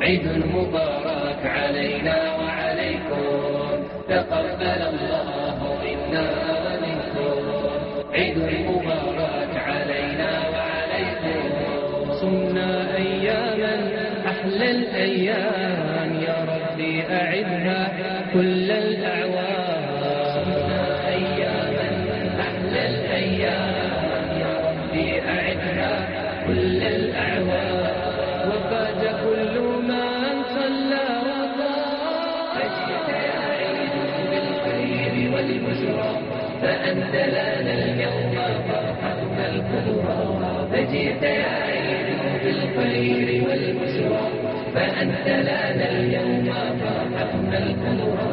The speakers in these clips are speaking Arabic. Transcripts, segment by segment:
عيد مبارك علينا وعليكم، تقبل الله منا ومنكم. عيد مبارك علينا وعليكم. صمنا أياما أحلى الأيام، يا ربي أعدها كل الأعوام. صمنا أياما أحلى الأيام، يا ربي أعدها كل الأعوام. وفات كل من صلى وصام، فجئت يا عيد بالخير والبشرى، فأنت لنا اليوم فرحتنا الكبرى. فجئت يا عيد بالخير والبشرى، فأنت لنا اليوم فرحتنا الكبرى.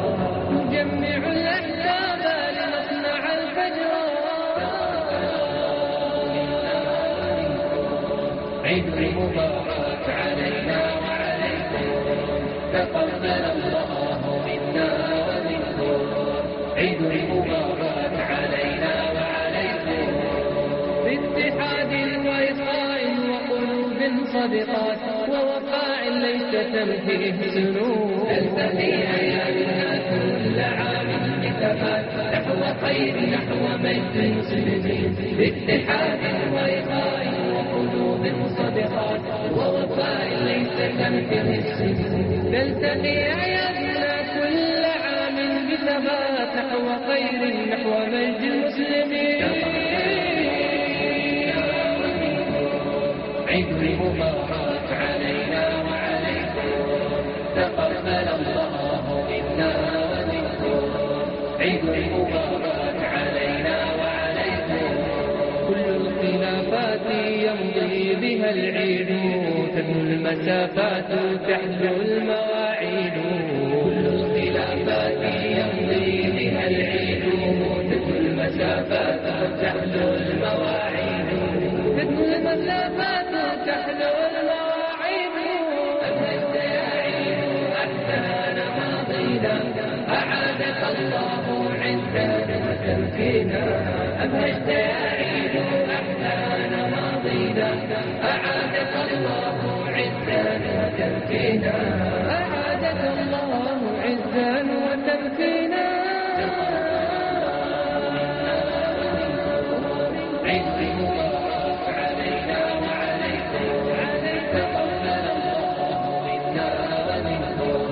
نجمع الأحباب لنصنع الفجر، عيد مبارك علينا وعليكم، تقبل الله منا ومنكم. عيد مبارك علينا وعليكم. باتحاد وإخاء وقلوب صدقات، ووفاء ليس تمحيه سنون. تلتقي أيامنا كل عام بثبات، نحو خير نحو مجد المسلمين. باتحاد وإخاء وقلوب صدقات، ووفاء ليس تمحيه السنون. تلتقي أيامنا كل عام بثبات، نحو خير نحو مجد المسلمين. عيد مبارك علينا وعليكم، تقبل الله منا ومنكم. عيد مبارك علينا وعليكم. كل الخلافات يمضي بها العيد، تدنو المسافات تحلو المواعيد. كل الخلافات يمضي بها العيد، تدنو المسافات تحلو المواعيد. تدنو المسافات تحلو المواعيد. أبهجت يا عيد أحسان ماضينا، أعادك الله عزا وتمكينا. أبهجت يا عيد أحسان ماضينا، أعادك الله عزا وتمكينا. أعادك الله عزا وتمكينا. عيد مبارك علينا وعليكم، تقبل الله منا ومنكم.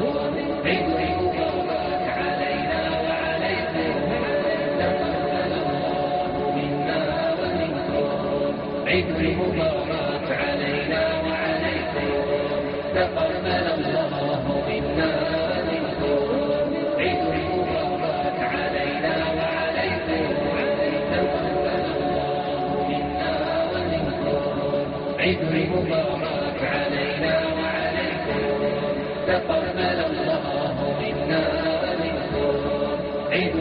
عيد مبارك علينا وعليكم، تقبل الله منا ومنكم. عيد مبارك علينا وعليكم، تقبل الله منا ومنكم. عيد مبارك علينا وعليكم، تقبل الله منا ومنكم. عيد مبارك علينا وعليكم، تقبل الله منا ومنكم. عيد